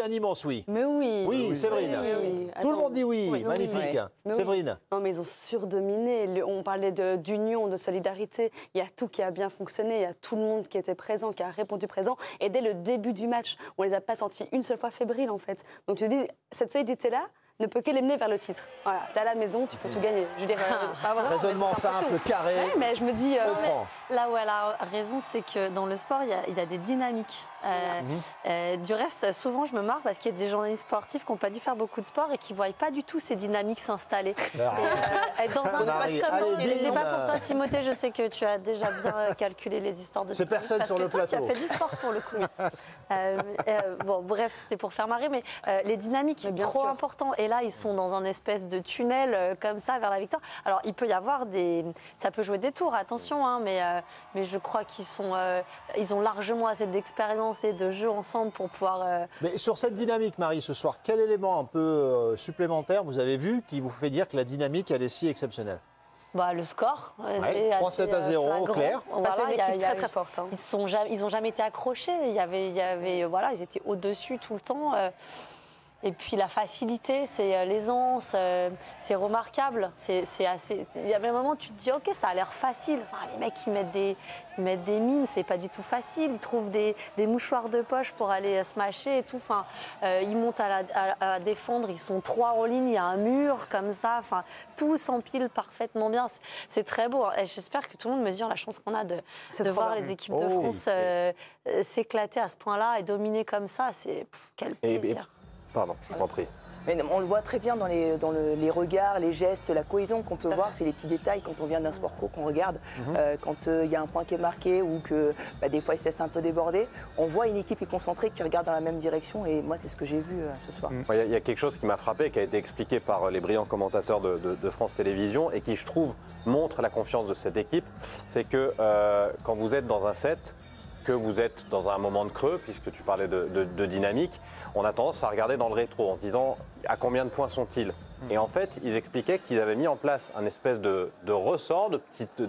Un immense oui. Mais oui. Oui, Séverine. Oui. Tout le monde dit oui. Oui, Magnifique. Oui. Séverine. Non, mais ils ont surdominé. On parlait d'union, de solidarité. Il y a tout qui a bien fonctionné. Il y a tout le monde qui était présent, qui a répondu présent. Et dès le début du match, on les a pas sentis une seule fois fébriles, en fait. Donc tu dis, cette solidité-là ne peut que les mener vers le titre. Voilà, t'es à la maison, tu peux tout gagner. Je veux dire, pas vraiment, Raisonnement simple, carré. Ouais, mais je me dis... Là où elle a raison, c'est que dans le sport, il y a des dynamiques. Du reste, souvent, je me marre parce qu'il y a des journalistes sportifs qui n'ont pas dû faire beaucoup de sport et qui ne voient pas du tout ces dynamiques s'installer. Être dans un espace comme ça, c'est pas pour toi, Timothée, je sais que tu as déjà bien calculé les histoires de... C'est personne sur le plateau. Tu as fait du sport pour le coup. Bon, bref, c'était pour faire marrer, mais les dynamiques, c'est trop important. Et là, ils sont dans un espèce de tunnel comme ça vers la victoire. Alors, il peut y avoir des... Ça peut jouer des tours, attention, hein, mais je crois qu'ils ils ont largement assez d'expérience et de jeu ensemble pour pouvoir... Mais sur cette dynamique, Marie, ce soir, quel élément un peu supplémentaire vous avez vu qui vous fait dire que la dynamique, elle est si exceptionnelle? Bah, le score, ouais, 3-7-0 au clair. Voilà, c'est une équipe très très forte. Hein. Ils n'ont jamais été accrochés. Voilà, ils étaient au-dessus tout le temps. Et puis la facilité, c'est l'aisance, c'est remarquable. C'est assez. Il y a un moment où tu te dis, ok, ça a l'air facile. Enfin, les mecs, ils mettent des mines, c'est pas du tout facile. Ils trouvent des mouchoirs de poche pour aller smasher et tout. Enfin, ils montent à défendre. Ils sont 3 en ligne. Il y a un mur comme ça. Enfin, tout s'empile parfaitement bien. C'est très beau. Et j'espère que tout le monde mesure la chance qu'on a de voir les équipes de France s'éclater à ce point-là et dominer comme ça. C'est quel plaisir. Pardon, je t'en prie. Mais on le voit très bien dans les regards, les gestes, la cohésion qu'on peut voir. C'est les petits détails quand on vient d'un sport co qu'on regarde. Quand il y a un point qui est marqué ou que des fois il se laisse un peu déborder, on voit une équipe qui est concentrée, qui regarde dans la même direction. Et moi, c'est ce que j'ai vu ce soir. Il y a quelque chose qui m'a frappé, qui a été expliqué par les brillants commentateurs de France Télévisions et qui, je trouve, montre la confiance de cette équipe. C'est que quand vous êtes dans un set, que vous êtes dans un moment de creux, puisque tu parlais de dynamique, on a tendance à regarder dans le rétro en se disant à combien de points sont-ils. Et en fait, ils expliquaient qu'ils avaient mis en place un espèce de ressort, de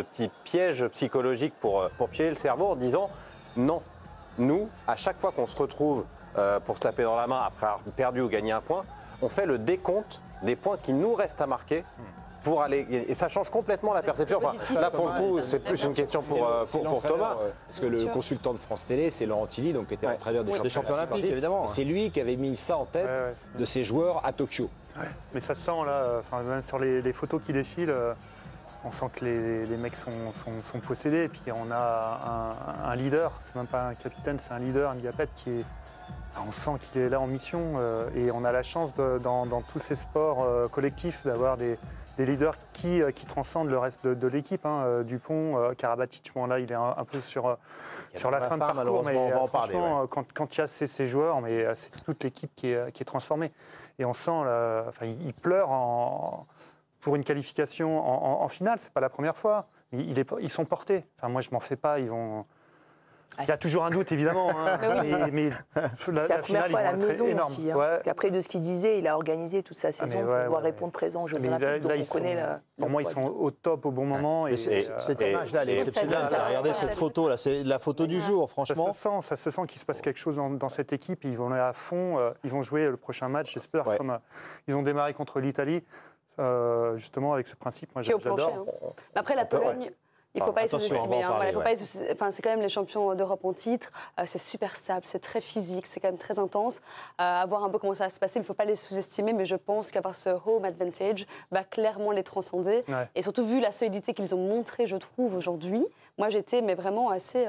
petits pièges psychologiques pour piéger le cerveau en disant non, nous, à chaque fois qu'on se retrouve pour se taper dans la main après avoir perdu ou gagné un point, on fait le décompte des points qui nous restent à marquer. Pour aller, et ça change complètement la perception. Enfin, là, pour le coup, c'est plus une question pour Thomas. Parce que le consultant de France Télé, c'est Laurent Tilly, donc qui était entraîneur des champions olympiques, évidemment. C'est lui qui avait mis ça en tête de ses joueurs à Tokyo. Mais ça se sent, là, même sur les photos qui défilent, on sent que les mecs sont possédés. Et puis, on a un leader, c'est même pas un capitaine, c'est un leader, Ndiapet, qui est... On sent qu'il est là en mission et on a la chance dans tous ces sports collectifs d'avoir des leaders qui transcendent le reste de l'équipe. Hein. Dupont, Karabatic, là il est un peu sur la fin de parcours, mais on va en franchement, parler, quand il y a ces joueurs, mais c'est toute l'équipe qui est transformée. Et on sent, ils pleurent pour une qualification en finale, c'est pas la première fois. Ils sont portés. Enfin, moi je m'en fais pas, ils vont... Il y a toujours un doute, évidemment. Hein. mais c'est la première fois à la maison aussi. Hein, parce qu'après, de ce qu'il disait, il a organisé toute sa saison pour pouvoir répondre présent aux Jeux Olympiques. Donc on connaît pour moi, ils sont au top au bon moment. Et cette image-là, elle est exceptionnelle. Regardez cette photo, là, c'est la photo du jour, franchement. Ça se sent qu'il se passe quelque chose dans cette équipe. Ils vont aller à fond. Ils vont jouer le prochain match, j'espère. Comme ils ont démarré contre l'Italie, justement, avec ce principe. Moi, j'adore. Après, la Pologne... Il ne faut pas les sous-estimer. C'est quand même les champions d'Europe en titre. C'est super stable, c'est très physique, c'est quand même très intense. À voir un peu comment ça va se passer, il ne faut pas les sous-estimer, mais je pense qu'avoir ce home advantage va clairement les transcender. Et surtout, vu la solidité qu'ils ont montrée, je trouve, aujourd'hui, moi j'étais vraiment assez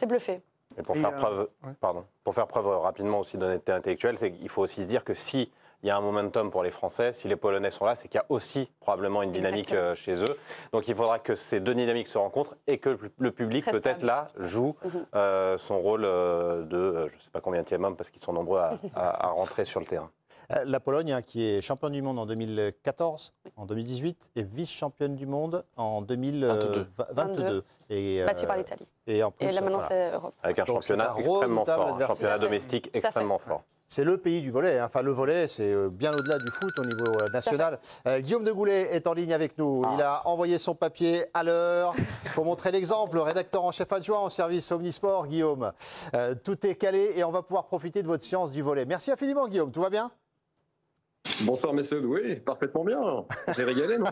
bluffée. Et pour faire preuve rapidement aussi d'honnêteté intellectuelle, c'est qu'il faut aussi se dire que si il y a un momentum pour les Français, si les Polonais sont là, c'est qu'il y a aussi probablement une dynamique chez eux. Donc il faudra que ces deux dynamiques se rencontrent et que le public peut-être là joue son rôle de je ne sais pas combien de homme parce qu'ils sont nombreux à rentrer sur le terrain. La Pologne, qui est championne du monde en 2014, en 2018, et vice-championne du monde en 2022. Battue par l'Italie. Et en plus, là maintenant, c'est Europe. Avec un championnat extrêmement fort, un championnat domestique extrêmement fort. c'est le pays du volley. Enfin, le volley, c'est bien au-delà du foot au niveau national. Guillaume de Goulet est en ligne avec nous. Il a envoyé son papier à l'heure. Il faut montrer l'exemple. Rédacteur en chef adjoint au service Omnisport, Guillaume. Tout est calé et on va pouvoir profiter de votre science du volley. Merci infiniment, Guillaume. Tout va bien ? Bonsoir messieurs, oui, parfaitement bien. J'ai régalé, non?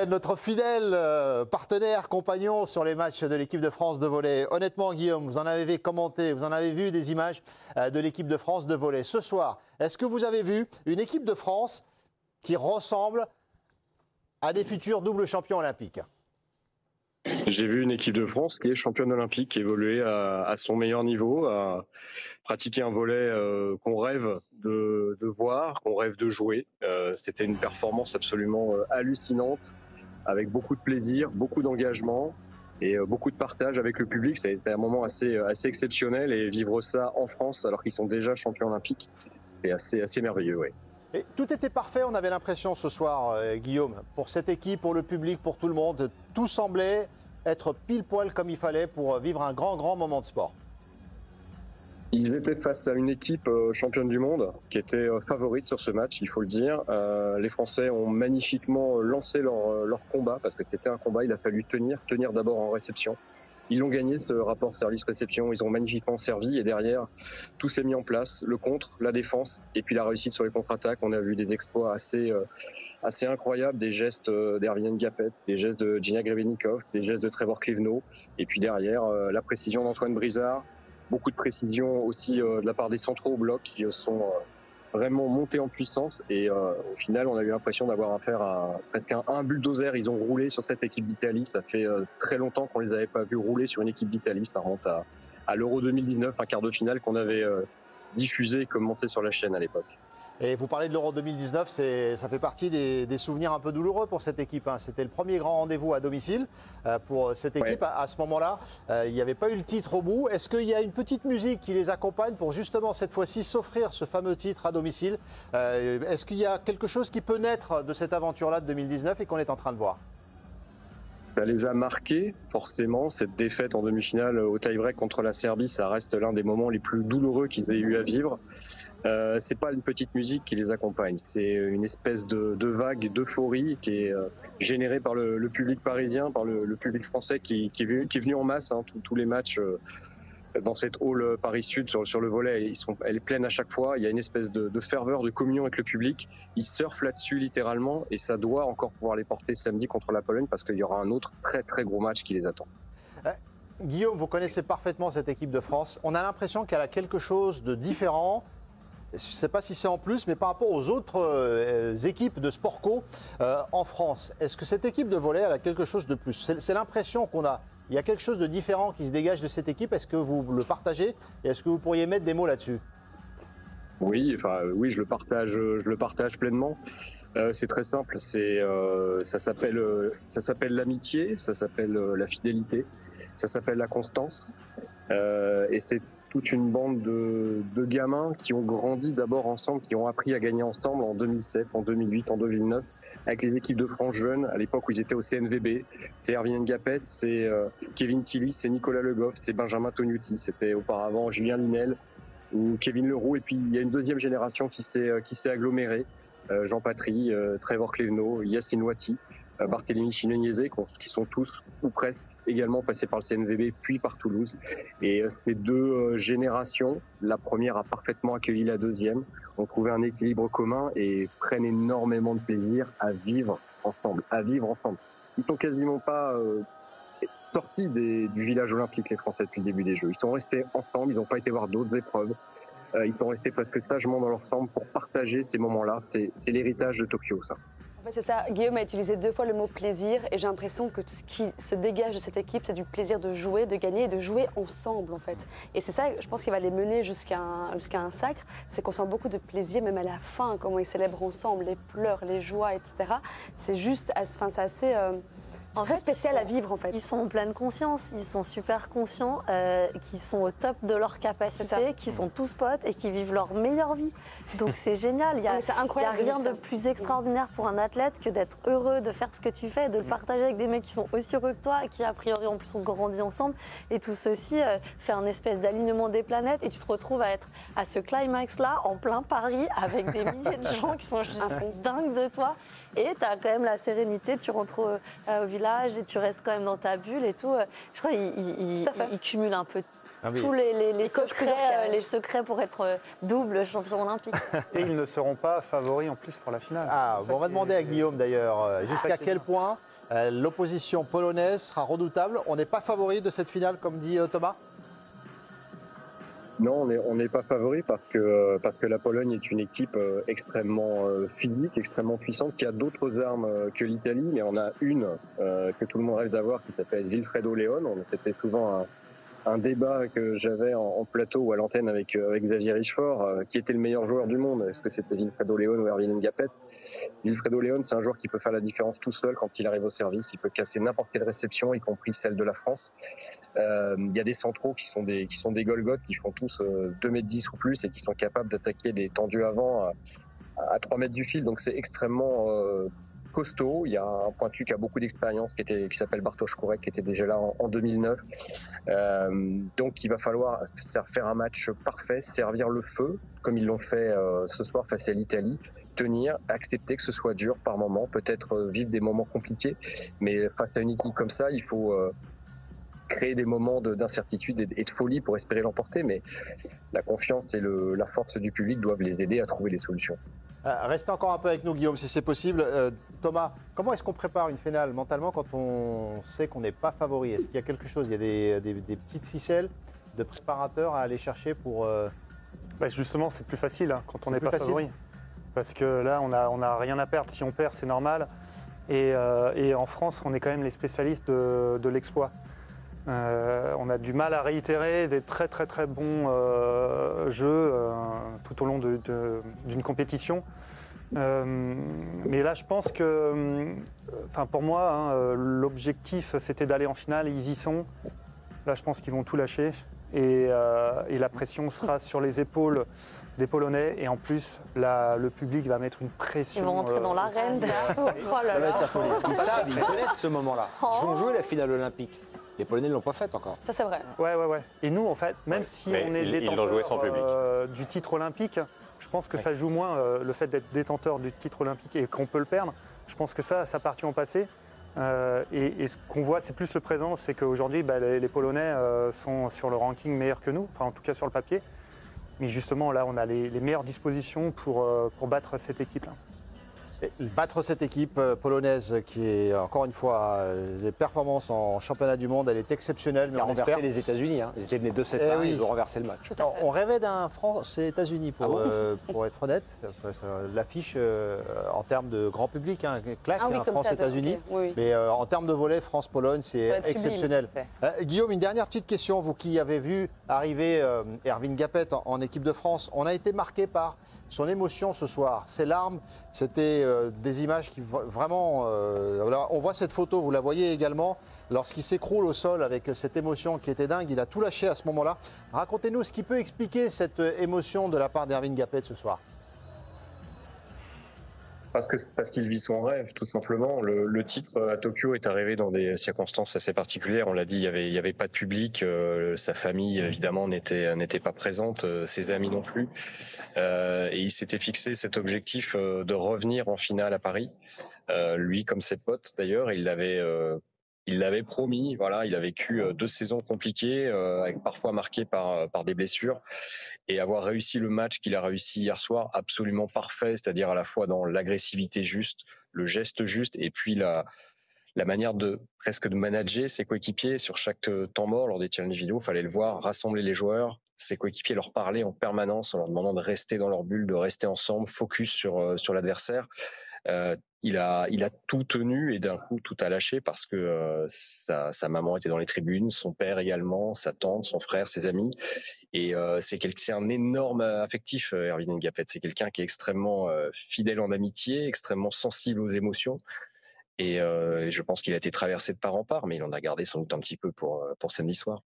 Notre fidèle partenaire, compagnon sur les matchs de l'équipe de France de volley. Honnêtement, Guillaume, vous en avez commenté, vous en avez vu des images de l'équipe de France de volley. Ce soir, est-ce que vous avez vu une équipe de France qui ressemble à des futurs doubles champions olympiques? J'ai vu une équipe de France qui est championne olympique, évoluer à son meilleur niveau, à pratiquer un volley qu'on rêve de voir, qu'on rêve de jouer. C'était une performance absolument hallucinante, avec beaucoup de plaisir, beaucoup d'engagement et beaucoup de partage avec le public. Ça a été un moment assez exceptionnel et vivre ça en France alors qu'ils sont déjà champions olympiques, c'est assez merveilleux, oui. Et tout était parfait, on avait l'impression ce soir, Guillaume, pour cette équipe, pour le public, pour tout le monde. Tout semblait être pile poil comme il fallait pour vivre un grand moment de sport. Ils étaient face à une équipe championne du monde qui était favorite sur ce match, il faut le dire. Les Français ont magnifiquement lancé leur combat parce que c'était un combat, il a fallu tenir d'abord en réception. Ils ont gagné ce rapport service-réception, ils ont magnifiquement servi et derrière, tout s'est mis en place, le contre, la défense et puis la réussite sur les contre-attaques. On a vu des exploits assez incroyables, des gestes d'Hervin Ngapet, des gestes de Gina Grebennikov, des gestes de Trevor Klevno et puis derrière, la précision d'Antoine Brizard, beaucoup de précision aussi de la part des centraux au bloc qui sont vraiment montés en puissance et au final on a eu l'impression d'avoir affaire à presque un bulldozer. Ils ont roulé sur cette équipe d'Italie, ça fait très longtemps qu'on les avait pas vus rouler sur une équipe d'Italie, ça remonte à l'Euro 2019, un quart de finale qu'on avait diffusé et commenté sur la chaîne à l'époque. Et vous parlez de l'Euro 2019, ça fait partie des souvenirs un peu douloureux pour cette équipe. C'était le premier grand rendez-vous à domicile pour cette équipe. Ouais. À ce moment-là, il n'y avait pas eu le titre au bout. Est-ce qu'il y a une petite musique qui les accompagne pour justement cette fois-ci s'offrir ce fameux titre à domicile? Est-ce qu'il y a quelque chose qui peut naître de cette aventure-là de 2019 et qu'on est en train de voir? Ça les a marqués, forcément. Cette défaite en demi-finale au tie-break contre la Serbie, ça reste l'un des moments les plus douloureux qu'ils aient eu à vivre. C'est pas une petite musique qui les accompagne, c'est une espèce de vague d'euphorie qui est générée par le public parisien, par le public français qui est venu en masse. Tous les matchs dans cette hall Paris-Sud sur le volley, elle est pleine à chaque fois. Il y a une espèce de ferveur, de communion avec le public. Ils surfent là-dessus littéralement et ça doit encore pouvoir les porter samedi contre la Pologne parce qu'il y aura un autre très gros match qui les attend. Guillaume, vous connaissez parfaitement cette équipe de France. On a l'impression qu'elle a quelque chose de différent. Je ne sais pas si c'est en plus, mais par rapport aux autres équipes de sport co en France, est-ce que cette équipe de volley elle a quelque chose de plus? C'est l'impression qu'on a. Il y a quelque chose de différent qui se dégage de cette équipe. Est-ce que vous le partagez? Et est-ce que vous pourriez mettre des mots là-dessus? Oui, je le partage pleinement. C'est très simple. Ça s'appelle l'amitié, ça s'appelle la fidélité, ça s'appelle la constance. Et c'est toute une bande de gamins qui ont grandi d'abord ensemble, qui ont appris à gagner ensemble en 2007, en 2008, en 2009, avec les équipes de France jeunes, à l'époque où ils étaient au CNVB. C'est Hervin Ngapet, c'est Kevin Tilly, c'est Nicolas Le Goff, c'est Benjamin Tognuti, c'était auparavant Julien Linel ou Kevin Leroux. Et puis il y a une deuxième génération qui s'est agglomérée, Jean Patry, Trevor Klevno, Yacine Ouati, Barthélémy Chinoniezé, qui sont tous ou presque également passés par le CNVB puis par Toulouse. Et ces deux générations, la première a parfaitement accueilli la deuxième, ont trouvé un équilibre commun et prennent énormément de plaisir à vivre ensemble. Ils sont quasiment pas sortis du village olympique, les Français, depuis le début des Jeux. Ils sont restés ensemble, ils n'ont pas été voir d'autres épreuves. Ils sont restés presque sagement dans leur chambre pour partager ces moments-là. C'est l'héritage de Tokyo, ça. En fait, c'est ça. Guillaume a utilisé 2 fois le mot plaisir et j'ai l'impression que tout ce qui se dégage de cette équipe, c'est du plaisir de jouer, de gagner et de jouer ensemble, en fait. Et c'est ça, je pense, qui va les mener jusqu'à un sacre. C'est qu'on sent beaucoup de plaisir, même à la fin, comment ils célèbrent ensemble, les pleurs, les joies, etc. C'est juste, c'est assez... C'est très spécial à vivre en fait. Ils sont en pleine conscience, ils sont super conscients, qu'ils sont au top de leur capacité, qu'ils sont tous potes et qui vivent leur meilleure vie. Donc c'est génial. Il n'y a rien de plus extraordinaire pour un athlète que d'être heureux de faire ce que tu fais, de le partager avec des mecs qui sont aussi heureux que toi et qui a priori en plus ont grandi ensemble. Et tout ceci fait un espèce d'alignement des planètes et tu te retrouves à être à ce climax-là en plein Paris avec des milliers de gens qui sont juste dingues de toi. Et tu as quand même la sérénité, tu rentres au village et tu restes quand même dans ta bulle et tout. Je crois qu'il cumule un peu tous les secrets pour être double champion olympique. Et ils ne seront pas favoris en plus pour la finale. On va demander à Guillaume d'ailleurs jusqu'à quel point l'opposition polonaise sera redoutable. On n'est pas favori de cette finale comme dit Thomas? Non, on n'est pas favori parce que la Pologne est une équipe extrêmement physique, extrêmement puissante, qui a d'autres armes que l'Italie, mais on a une que tout le monde rêve d'avoir qui s'appelle Wilfredo Leon. C'était souvent un débat que j'avais en plateau ou à l'antenne avec Xavier Richefort, qui était le meilleur joueur du monde. Est-ce que c'était Wilfredo Leon ou Erwin Ngapet? Wilfredo Leon, c'est un joueur qui peut faire la différence tout seul quand il arrive au service. Il peut casser n'importe quelle réception, y compris celle de la France. Il y a des centraux qui sont des Golgoth, qui font tous 2,10 m ou plus et qui sont capables d'attaquer des tendus avant à 3 mètres du fil. Donc c'est extrêmement costaud. Il y a un pointu qui a beaucoup d'expérience qui s'appelle Bartosz Kurek, qui était déjà là en 2009. Donc il va falloir faire un match parfait, servir le feu, comme ils l'ont fait ce soir face à l'Italie. Tenir, accepter que ce soit dur par moment, peut-être vivre des moments compliqués, mais face à une équipe comme ça, il faut créer des moments d'incertitude et de folie pour espérer l'emporter, mais la confiance et la force du public doivent les aider à trouver des solutions. Restez encore un peu avec nous, Guillaume, si c'est possible. Thomas, comment est-ce qu'on prépare une finale mentalement quand on sait qu'on n'est pas favori? Est-ce qu'il y a quelque chose, il y a des petites ficelles de préparateurs à aller chercher pour... Justement, c'est plus facile quand on n'est pas favori. Parce que là, on a rien à perdre. Si on perd, c'est normal. Et en France, on est quand même les spécialistes de l'exploit. On a du mal à réitérer des très très très bons jeux tout au long d'une compétition. Mais là, je pense que, pour moi, l'objectif, c'était d'aller en finale. Ils y sont. Là, je pense qu'ils vont tout lâcher. Et la pression sera sur les épaules des Polonais. Et en plus, le public va mettre une pression. Ils vont rentrer dans l'arène. Ils connaissent ce moment-là. Ils vont jouer la finale olympique. Les Polonais ne l'ont pas faite encore. Ça, c'est vrai. Ouais. Et nous, en fait, même si on est détenteur du titre olympique, je pense que ça joue moins le fait d'être détenteur du titre olympique et qu'on peut le perdre. Je pense que ça appartient au passé. Et ce qu'on voit, c'est plus le présent, c'est qu'aujourd'hui, les Polonais sont sur le ranking meilleurs que nous, en tout cas sur le papier. Mais justement, là, on a les meilleures dispositions pour battre cette équipe-là. Battre cette équipe polonaise qui est, encore une fois, des performances en championnat du monde, elle est exceptionnelle. Mais on espère les États-Unis. Ils étaient menés 2-7-1, ils ont renversé le match. On rêvait d'un France-États-Unis, pour être honnête. L'affiche, en termes de grand public, claque, France-États-Unis. Oui. Mais en termes de volet, France-Pologne, c'est exceptionnel. Guillaume, une dernière petite question. Vous qui avez vu arriver Erwin Ngapet en équipe de France, on a été marqué par son émotion ce soir. Ses larmes, c'était des images qui vraiment... on voit cette photo, vous la voyez également, lorsqu'il s'écroule au sol avec cette émotion qui était dingue, il a tout lâché à ce moment-là. Racontez-nous ce qui peut expliquer cette émotion de la part d'Erwin Ngapet ce soir. Parce qu'il vit son rêve, tout simplement. Le titre à Tokyo est arrivé dans des circonstances assez particulières. On l'a dit, il y avait pas de public. Sa famille, évidemment, n'était pas présente. Ses amis non plus. Et il s'était fixé cet objectif de revenir en finale à Paris. Lui, comme ses potes, d'ailleurs, il l'avait promis. Voilà, il a vécu 2 saisons compliquées, parfois marquées par des blessures. Et avoir réussi le match qu'il a réussi hier soir, absolument parfait, c'est-à-dire à la fois dans l'agressivité juste, le geste juste, et puis la manière presque de manager ses coéquipiers sur chaque temps mort lors des challenges vidéo. Il fallait le voir rassembler les joueurs, ses coéquipiers leur parler en permanence en leur demandant de rester dans leur bulle, de rester ensemble, focus sur l'adversaire. Il a tout tenu et d'un coup tout a lâché parce que sa maman était dans les tribunes, son père également, sa tante, son frère, ses amis. Et c'est un énorme affectif, Erwin Ngapet. C'est quelqu'un qui est extrêmement fidèle en amitié, extrêmement sensible aux émotions. Et je pense qu'il a été traversé de part en part, mais il en a gardé sans doute un petit peu pour samedi soir.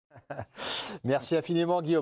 Merci infiniment, Guillaume.